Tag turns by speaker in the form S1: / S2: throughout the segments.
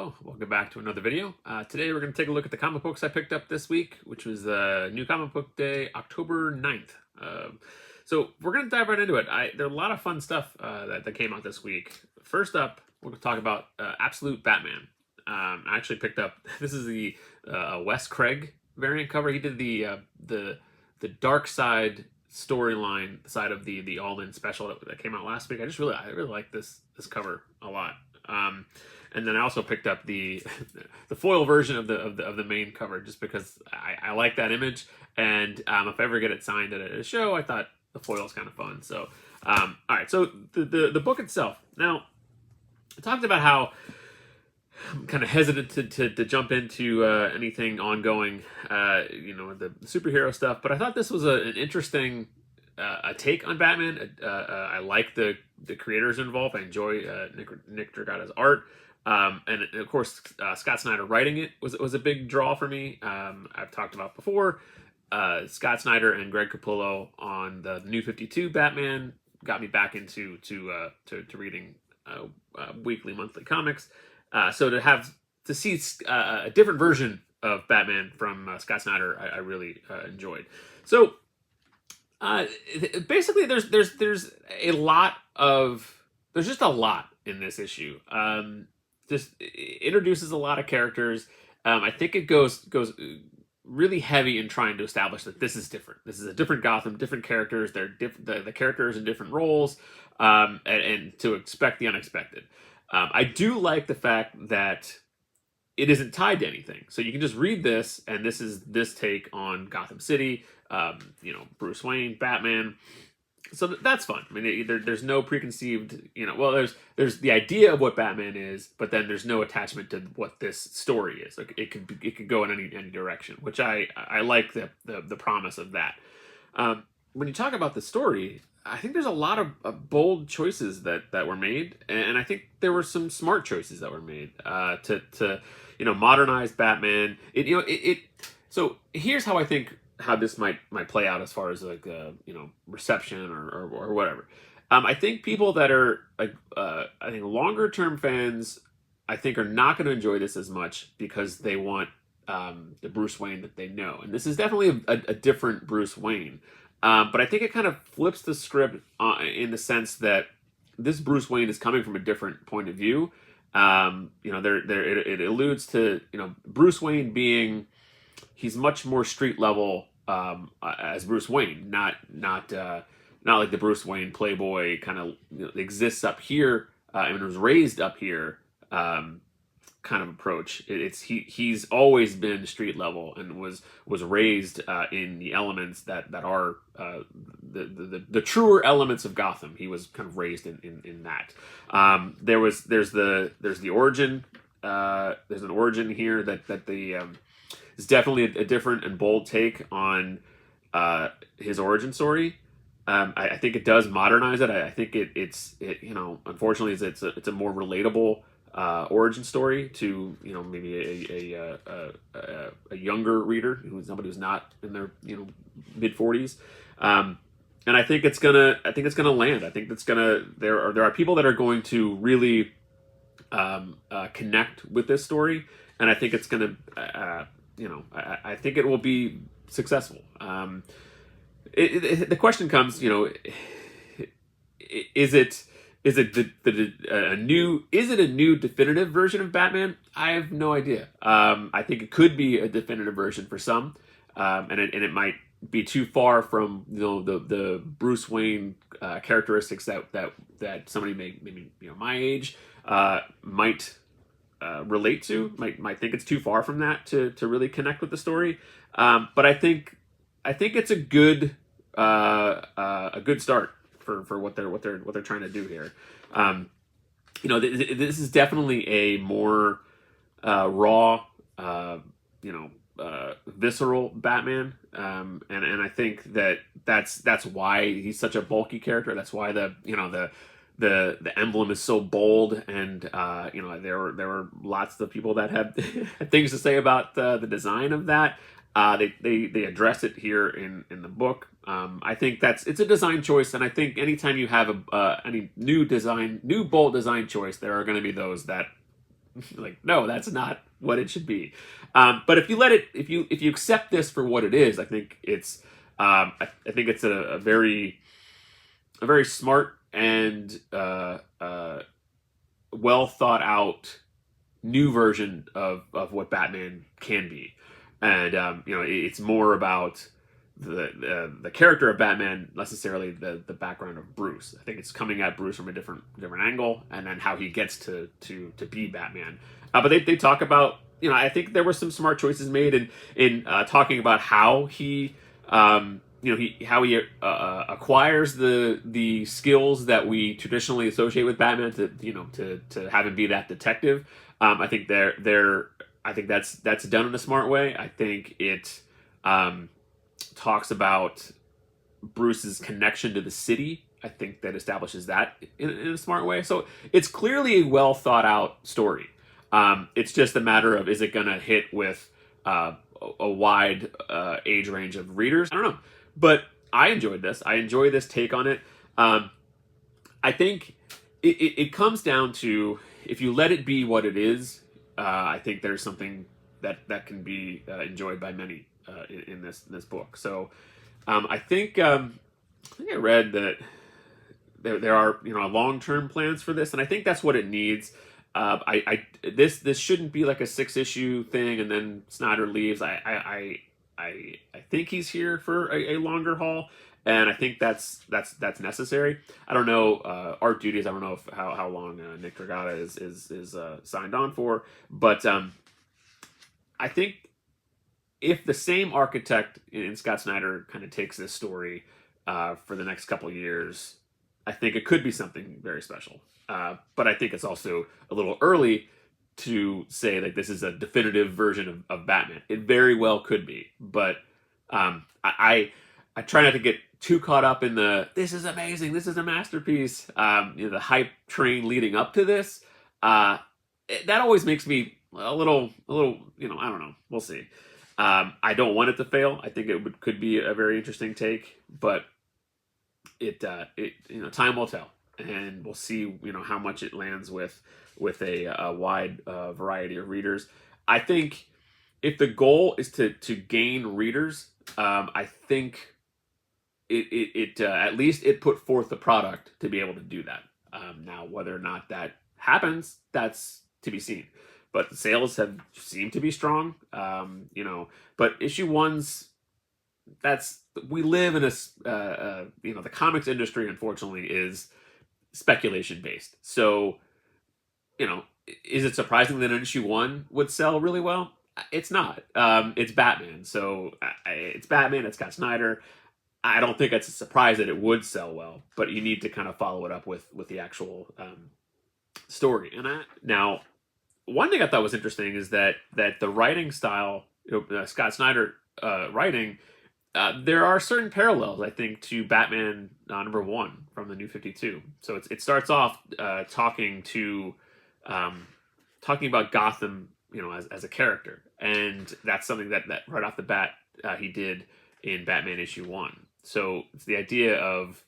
S1: Hello, welcome back to another video. Today we're going to take a look at the comic books I picked up this week, which was New Comic Book Day, October 9th. So we're going to dive right into it. There are a lot of fun stuff that came out this week. First up, we're going to talk about Absolute Batman. I actually picked up, this is the Wes Craig variant cover. He did the Dark Side storyline side of the All-In special that came out last week. I really like this cover a lot. And then I also picked up the foil version of the main cover just because I like that image, and if I ever get it signed at a show, I thought the foil is kind of fun. So, all right. So the book itself. Now, I talked about how I'm kind of hesitant to jump into anything ongoing, the superhero stuff. But I thought this was an interesting a take on Batman. I like the creators involved. I enjoy Nick Dragata's art. And of course, Scott Snyder writing it was a big draw for me. I've talked about before. Scott Snyder and Greg Capullo on the New 52 Batman got me back into reading weekly, monthly comics. So to see a different version of Batman from Scott Snyder, I really enjoyed. So basically, there's just a lot in this issue. Just introduces a lot of characters. I think it goes really heavy in trying to establish that this is different. This is a different Gotham, different characters. They're different. The characters in different roles, and to expect the unexpected. I do like the fact that it isn't tied to anything, so you can just read this, and this is this take on Gotham City. Bruce Wayne, Batman. So that's fun. I mean, there's no preconceived, there's the idea of what Batman is, but then there's no attachment to what this story is. Like it could go in any direction, which I like the promise of that. When you talk about the story, I think there's a lot of bold choices that were made, and I think there were some smart choices that were made to modernize Batman. So here's how I think how this might play out as far as like reception or whatever. I think people that are I think longer term fans, I think, are not going to enjoy this as much because they want the Bruce Wayne that they know, and this is definitely a different Bruce Wayne. But I think it kind of flips the script in the sense that this Bruce Wayne is coming from a different point of view. It alludes to Bruce Wayne being. He's much more street level as Bruce Wayne, not like the Bruce Wayne playboy kind of exists up here and was raised up here kind of approach. He's always been street level and was raised in the elements that are the truer elements of Gotham. He was kind of raised in that. There's the origin. There's an origin here that the it's definitely a different and bold take on his origin story. I think it does modernize it. I think it's unfortunately it's a more relatable origin story to maybe a younger reader somebody who's not in their mid 40s. And I think it's gonna land. I think there are people that are going to really connect with this story, and I think it's gonna. I think it will be successful. The question comes, is it a new definitive version of Batman? I have no idea. I think it could be a definitive version for some, and it might be too far from the Bruce Wayne characteristics that somebody maybe my age might. Relate to might think it's too far from that to really connect with the story, but I think it's a good start for what they're trying to do here. This is definitely a more raw, visceral Batman, and I think that's why he's such a bulky character. That's why the emblem is so bold, and there were lots of people that had things to say about the design of that. They address it here in the book. I think it's a design choice, and I think anytime you have any new bold design choice, there are going to be those that Like, no, that's not what it should be. But if you accept this for what it is, I think it's I think it's a very smart and well thought out new version of what Batman can be, and it's more about the character of Batman, necessarily the background of Bruce. I think it's coming at Bruce from a different angle, and then how he gets to be Batman. But they talk about, I think there were some smart choices made in talking about how he. How he acquires the skills that we traditionally associate with Batman to have him be that detective. I think I think that's done in a smart way. I think it talks about Bruce's connection to the city. I think that establishes that in a smart way. So it's clearly a well thought out story. It's just a matter of, is it going to hit with a wide age range of readers? I don't know. But I enjoyed this. I enjoy this take on it. I think it comes down to, if you let it be what it is, I think there's something that can be enjoyed by many in this book. So I think I read that there are long-term plans for this, and I think that's what it needs. This shouldn't be like a 6-issue thing and then Snyder leaves. I think he's here for a longer haul, and I think that's necessary. I don't know Art Duties. I don't know how long Nick Dragata is signed on for, but I think if the same architect in Scott Snyder kind of takes this story for the next couple of years, I think it could be something very special. But I think it's also a little early to say that this is a definitive version of Batman. It very well could be, but I try not to get too caught up in this is amazing, this is a masterpiece, the hype train leading up to this. That always makes me a little, I don't know. We'll see. I don't want it to fail. I think it could be a very interesting take, but time will tell, and we'll see how much it lands with a wide variety of readers. I think if the goal is to gain readers, I think it at least it put forth the product to be able to do that. Now, whether or not that happens, that's to be seen. But the sales have seemed to be strong. But issue one's, we live in the comics industry, unfortunately, is speculation based. So, is it surprising that an issue one would sell really well? It's not. It's Batman. So it's Batman. It's Scott Snyder. I don't think it's a surprise that it would sell well, but you need to kind of follow it up with the actual story. And now, one thing I thought was interesting is that the writing style, Scott Snyder writing, there are certain parallels, I think, to Batman #1 from the New 52. So it starts off talking about Gotham, as a character, and that's something that right off the bat he did in Batman issue 1. So it's the idea of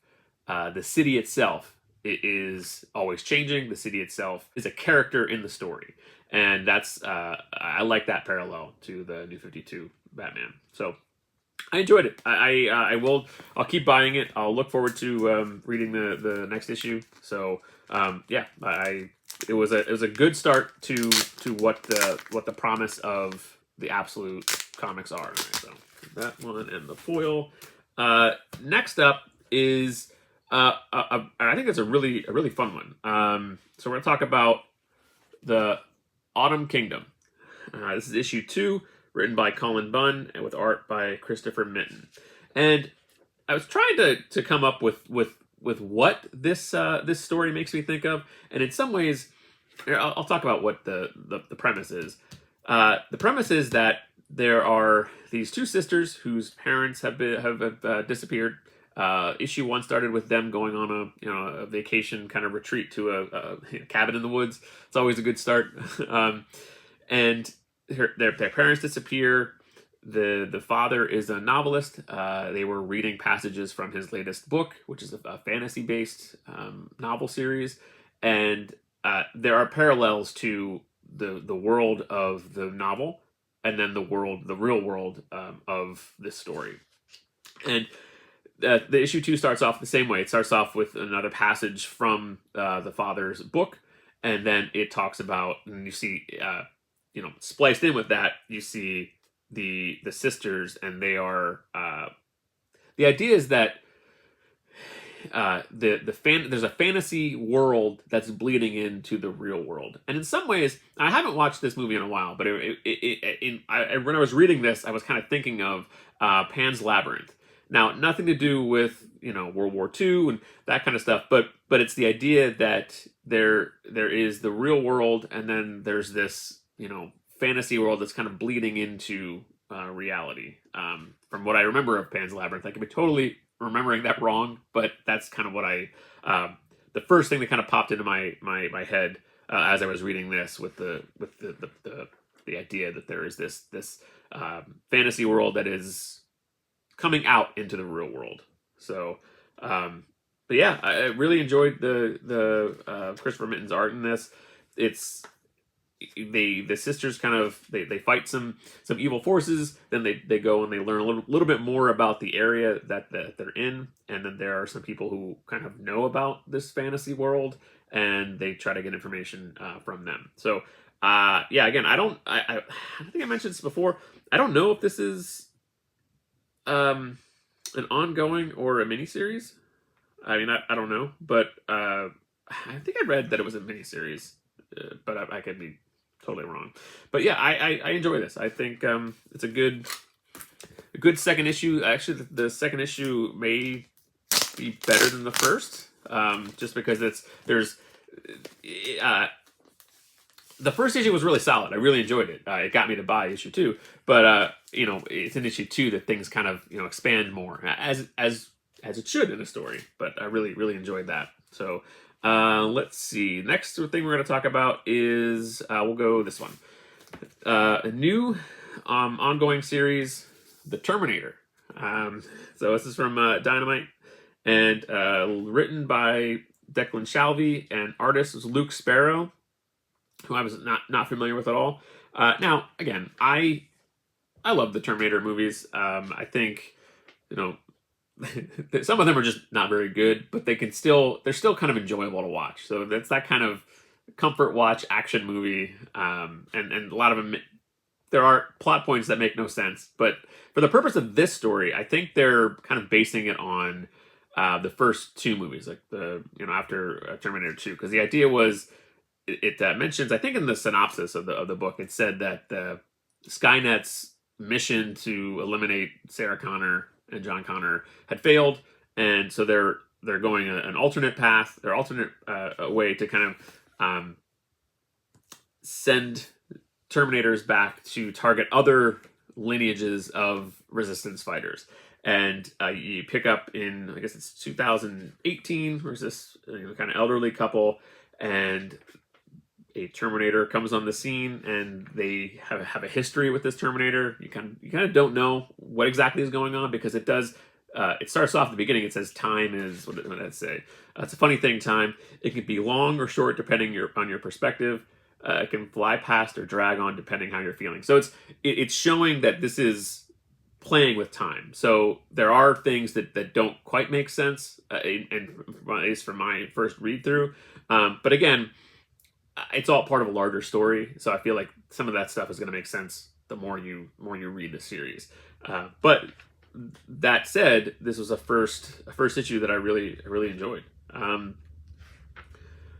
S1: the city itself. It is always changing. The city itself is a character in the story, and that's I like that parallel to the New 52 Batman. So I enjoyed it. I'll keep buying it. I'll look forward to reading the next issue. So it was a good start to what the promise of the Absolute comics are. Right, so that one and the foil. Next up is I think it's a really fun one. So we're gonna talk about the Autumn Kingdom. This is issue 2, written by Colin Bunn and with art by Christopher Mitten. And I was trying to come up with what this story makes me think of, and in some ways, I'll talk about what the premise is. The premise is that there are these two sisters whose parents have disappeared. Issue 1 started with them going on a vacation kind of retreat to a cabin in the woods. It's always a good start. And their parents disappear. The father is a novelist. They were reading passages from his latest book, which is a fantasy-based novel series, and there are parallels to the world of the novel, and then the real world of this story. And the issue 2 starts off the same way. It starts off with another passage from the father's book, and then it talks about, and you see, spliced in with that, you see the sisters, and they are. The idea is that there's a fantasy world that's bleeding into the real world, and in some ways, I haven't watched this movie in a while, but when I was reading this, I was kind of thinking of Pan's Labyrinth. Now, nothing to do with World War II and that kind of stuff, but it's the idea that there is the real world, and then there's this fantasy world that's kind of bleeding into reality. From what I remember of Pan's Labyrinth, I could be totally remembering that wrong, but that's kind of what the first thing that kind of popped into my head as I was reading this, with the idea that there is this fantasy world that is coming out into the real world. So, but yeah, I really enjoyed the Christopher Mitton's art in this. It's the sisters kind of they fight some evil forces, then they go and they learn a little bit more about the area that they're in, and then there are some people who kind of know about this fantasy world, and they try to get information from them. So yeah, again, I think I mentioned this before. I don't know if this is an ongoing or a miniseries. I mean, I don't know, but I think I read that it was a miniseries, but I could be totally wrong. But yeah, I enjoy this. I think it's a good second issue. Actually, the second issue may be better than the first, just because the first issue was really solid. I really enjoyed it. It got me to buy issue 2, but it's in issue 2 that things kind of expand more, as it should in a story. But I really enjoyed that. So let's see. Next thing we're going to talk about is we'll go this one. A new ongoing series, The Terminator. So this is from Dynamite, and written by Declan Shalvey, and artist is Luke Sparrow, who I was not familiar with at all. Now, again, I love the Terminator movies. I think some of them are just not very good, but they're still kind of enjoyable to watch. So that's that kind of comfort watch action movie. And a lot of them, there are plot points that make no sense, but for the purpose of this story, I think they're kind of basing it on the first 2 movies, like after Terminator 2, because the idea was it mentions, I think in the synopsis of the book, it said that Skynet's mission to eliminate Sarah Connor and John Connor had failed, and so they're going an alternate path, their alternate way to kind of send Terminators back to target other lineages of resistance fighters. And you pick up in, I guess it's 2018, there's this kind of elderly couple, and a Terminator comes on the scene, and they have a history with this Terminator. You kind of don't know what exactly is going on, because it does. It starts off at the beginning. It says time is what did it say? It's a funny thing. Time, it can be long or short depending on your perspective. It can fly past or drag on depending how you're feeling. So it's showing that this is playing with time. So there are things that don't quite make sense, and at least from my first read through. But again, it's all part of a larger story, so I feel like some of that stuff is going to make sense the more you read the series. But that said, this was a first issue that I really enjoyed.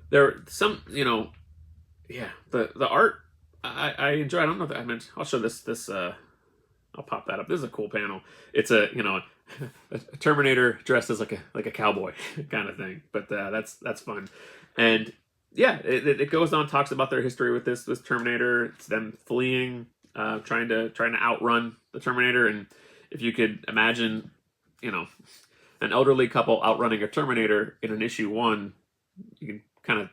S1: There are some, the art I enjoy. I don't know if I meant. I'll show this. I'll pop that up. This is a cool panel. It's a Terminator dressed as like a cowboy kind of thing. But that's fun. And yeah, it goes on, talks about their history with this Terminator. It's them fleeing, trying to outrun the Terminator. And if you could imagine, an elderly couple outrunning a Terminator in an issue 1, you can kind of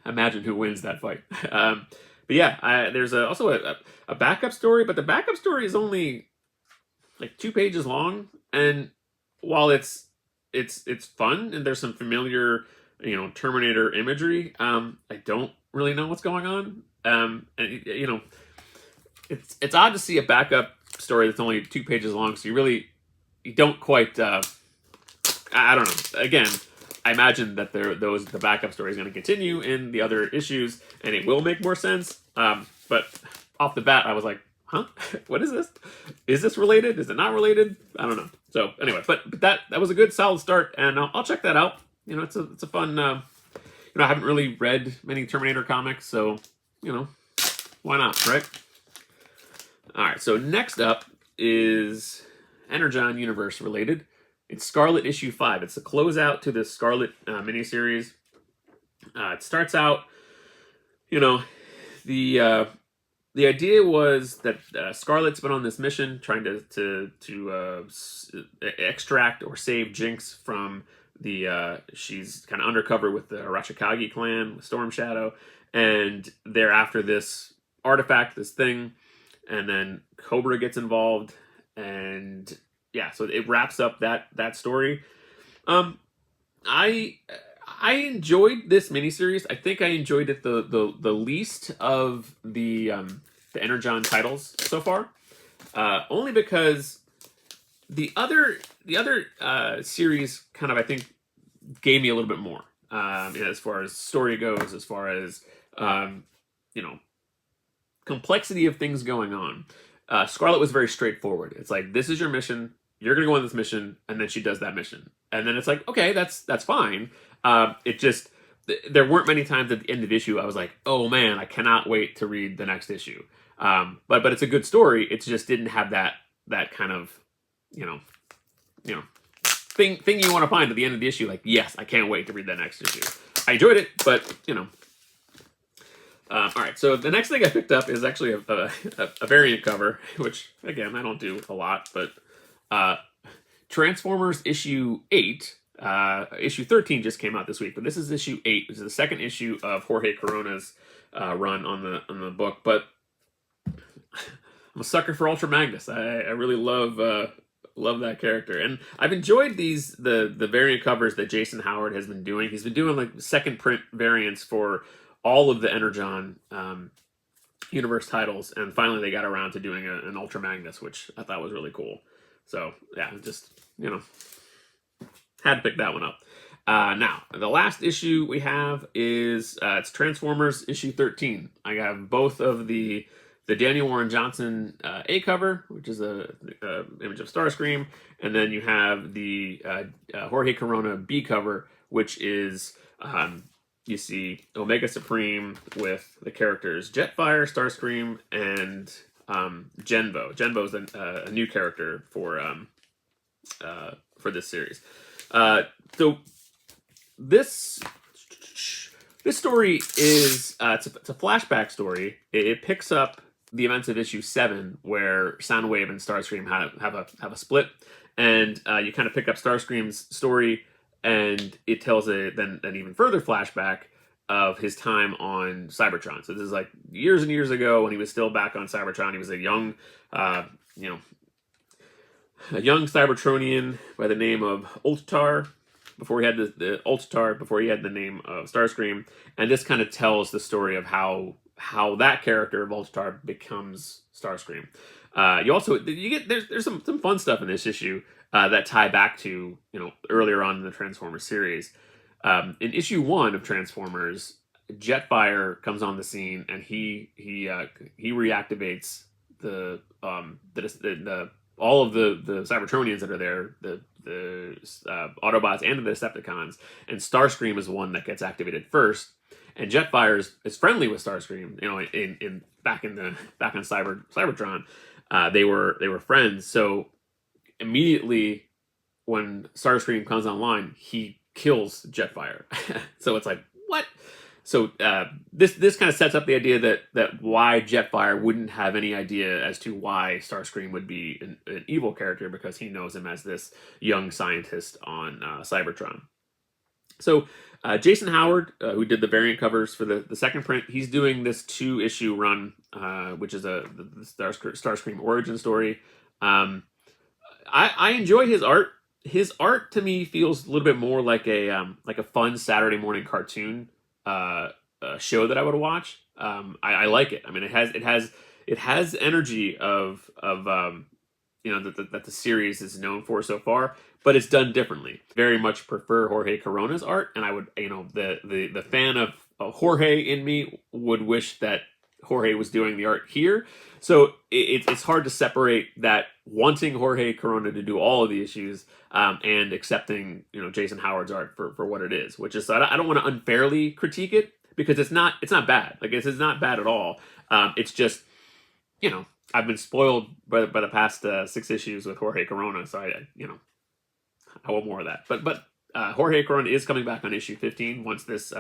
S1: imagine who wins that fight. But yeah, there's also a backup story, but the backup story is only like 2 pages long, and while it's fun and there's some familiar Terminator imagery, I don't really know what's going on. And you know, it's odd to see a backup story that's only 2 pages long, so you don't quite. I don't know. Again, I imagine that the backup story is going to continue in the other issues, and it will make more sense. But off the bat, I was like, huh? What is this? Is this related? Is it not related? I don't know. So anyway, but that was a good solid start, and I'll check that out. You know, it's a fun. You know, I haven't really read many Terminator comics, so you know, why not, right? All right. So next up is Energon universe related. It's Scarlet issue 5. It's the closeout to this Scarlet miniseries. It starts out, you know, the idea was that Scarlet's been on this mission trying to extract or save Jinx from the she's kind of undercover with the Arashikage clan, Storm Shadow, and they're after this artifact, this thing, and then Cobra gets involved, and yeah, so it wraps up that story. I enjoyed this miniseries. I think I enjoyed it the least of the Energon titles so far, only because the other series kind of, I think, gave me a little bit more, as far as story goes, as far as you know, complexity of things going on. Scarlet was very straightforward. It's like, this is your mission. You're gonna go on this mission, and then she does that mission, and then it's like, okay, that's fine. It just, there weren't many times at the end of the issue I was like, oh man, I cannot wait to read the next issue. But it's a good story. It just didn't have that kind of, you know, thing you want to find at the end of the issue. Like, yes, I can't wait to read that next issue. I enjoyed it, but you know. All right, so the next thing I picked up is actually a variant cover, which again I don't do a lot, but Transformers issue 8. Issue 13 just came out this week, but this is issue 8, which is the second issue of Jorge Corona's run on the book. But I'm a sucker for Ultra Magnus. I really love that character, and I've enjoyed the variant covers that Jason Howard has been doing. He's been doing like second print variants for all of the Energon universe titles, and finally they got around to doing an Ultra Magnus, which I thought was really cool. So yeah, just, you know, had to pick that one up. Now, the last issue we have is it's Transformers issue 13. I have both of the Daniel Warren Johnson A cover, which is a image of Starscream, and then you have the Jorge Corona B cover, which is you see Omega Supreme with the characters Jetfire, Starscream, and Genvo. Genvo is a new character for this series. So this story is it's a flashback story. It picks up the events of issue 7, where Soundwave and Starscream have a split, and you kind of pick up Starscream's story, and it tells then an even further flashback of his time on Cybertron. So this is like years and years ago when he was still back on Cybertron. He was a young, you know, a young Cybertronian by the name of Ultar, before he had the Ultar, before he had the name of Starscream, and this kind of tells the story of how that character of Ultar becomes Starscream. There's some fun stuff in this issue that tie back to, you know, earlier on in the Transformers series. In issue 1 of Transformers, Jetfire comes on the scene, and he reactivates all of the Cybertronians that are there, the Autobots and the Decepticons, and Starscream is one that gets activated first. And Jetfire is friendly with Starscream. You know, back on Cybertron, they were friends. So immediately when Starscream comes online, he kills Jetfire. So it's like, what? So this kind of sets up the idea that why Jetfire wouldn't have any idea as to why Starscream would be an evil character, because he knows him as this young scientist on Cybertron. So Jason Howard, who did the variant covers for the second print, he's doing this 2-issue run, which is the Starscream origin story. I enjoy his art. His art to me feels a little bit more like a fun Saturday morning cartoon show that I would watch. I like it. I mean, it has energy of that the series is known for so far, but it's done differently. Very much prefer Jorge Corona's art, and I would, the fan of Jorge in me would wish that Jorge was doing the art here. So it's hard to separate that wanting Jorge Corona to do all of the issues and accepting Jason Howard's art for what it is, which is I don't want to unfairly critique it because it's not bad. Like it's not bad at all. It's just I've been spoiled by the past 6 issues with Jorge Corona, so I want more of that. But Jorge Corona is coming back on issue 15 once this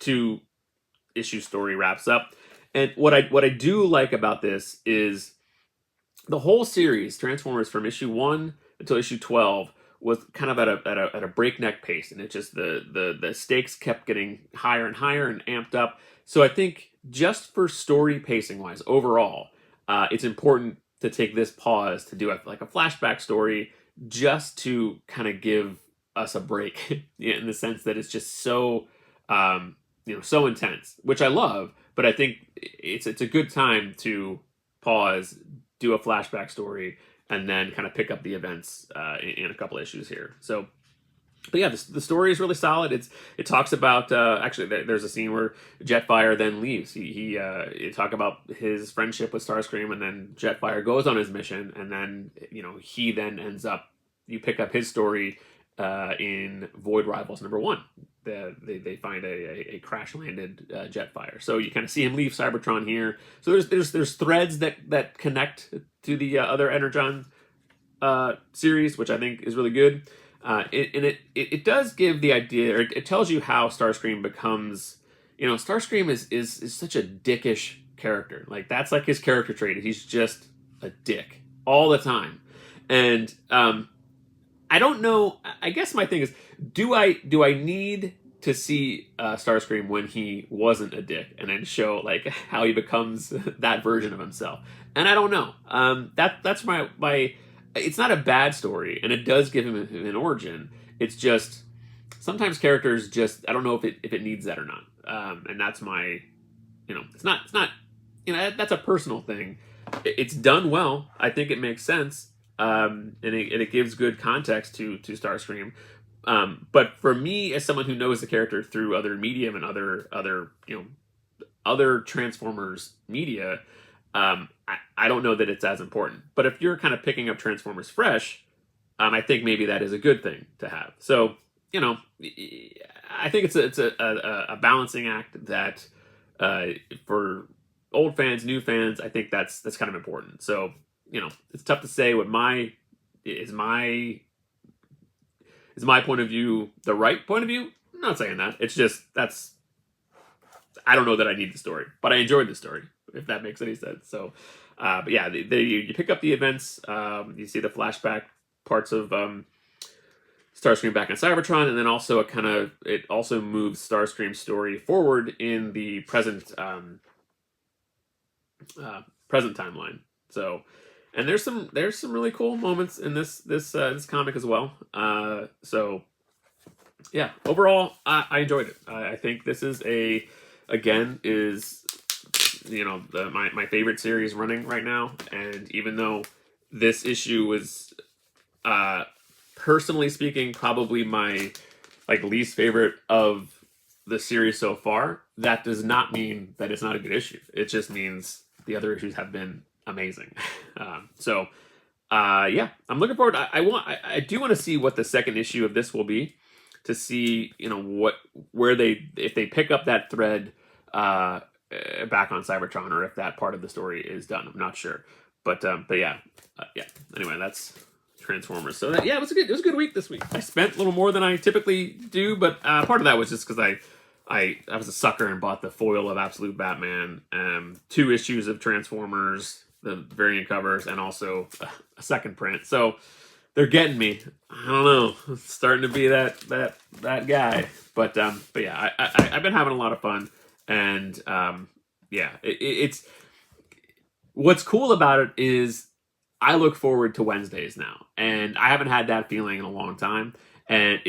S1: 2-issue story wraps up. And what I do like about this is the whole series, Transformers, from issue 1 until issue 12, was kind of at a breakneck pace, and it just the stakes kept getting higher and higher and amped up. So I think just for story pacing wise, overall, it's important to take this pause to do a flashback story just to kind of give us a break in the sense that it's just so so intense, which I love. But I think it's a good time to pause, do a flashback story, and then kind of pick up the events in a couple issues here. So, but yeah, the story is really solid. It talks about actually there's a scene where Jetfire then leaves. He talk about his friendship with Starscream, and then Jetfire goes on his mission, and then he then ends up. You pick up his story in Void Rivals #1. They find a crash landed Jetfire. So you kind of see him leave Cybertron here. So there's threads that connect to the other Energon series, which I think is really good. It does give the idea, or it tells you how Starscream becomes. Starscream is such a dickish character. Like that's like his character trait. He's just a dick all the time, and I don't know. I guess my thing is, do I need to see Starscream when he wasn't a dick, and then show like how he becomes that version of himself? And I don't know. That's my. It's not a bad story, and it does give him an origin. It's just sometimes characters just I don't know if it needs that or not. And that's my, it's not that's a personal thing. It's done well. I think it makes sense. And it gives good context to Starscream. But for me, as someone who knows the character through other medium and other Transformers media, I don't know that it's as important. But if you're kind of picking up Transformers fresh, I think maybe that is a good thing to have. So I think it's a balancing act that for old fans, new fans, I think that's kind of important. So it's tough to say what is my point of view the right point of view. I'm not saying that. It's just I don't know that I need the story, but I enjoyed the story, if that makes any sense. So, but yeah, you pick up the events. You see the flashback parts of Starscream back in Cybertron, and then also it also moves Starscream's story forward in the present timeline. So. And there's some really cool moments in this comic as well. So yeah, overall I enjoyed it. I think this is my favorite series running right now. And even though this issue was personally speaking probably my least favorite of the series so far, that does not mean that it's not a good issue. It just means the other issues have been amazing. Yeah, I'm looking forward. I do want to see what the second issue of this will be, to see if they pick up that thread back on Cybertron, or if that part of the story is done. I'm not sure, but yeah. Anyway, that's Transformers. So it was a good week this week. I spent a little more than I typically do, but part of that was just because I was a sucker and bought the foil of Absolute Batman, 2 issues of Transformers, the variant covers, and also a second print. So they're getting me. I don't know. It's starting to be that guy. But yeah, I've been having a lot of fun, and it's what's cool about it is I look forward to Wednesdays now, and I haven't had that feeling in a long time. And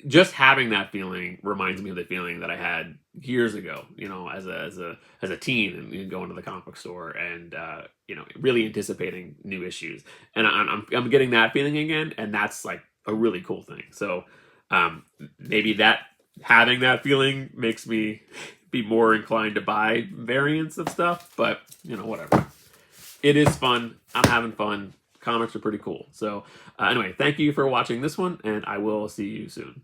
S1: just having that feeling reminds me of the feeling that I had years ago, as a teen and going to the comic book store and really anticipating new issues. And I'm getting that feeling again, and that's like a really cool thing. So maybe that having that feeling makes me be more inclined to buy variants of stuff, but whatever. It is fun. I'm having fun. Comics are pretty cool. So anyway, thank you for watching this one, and I will see you soon.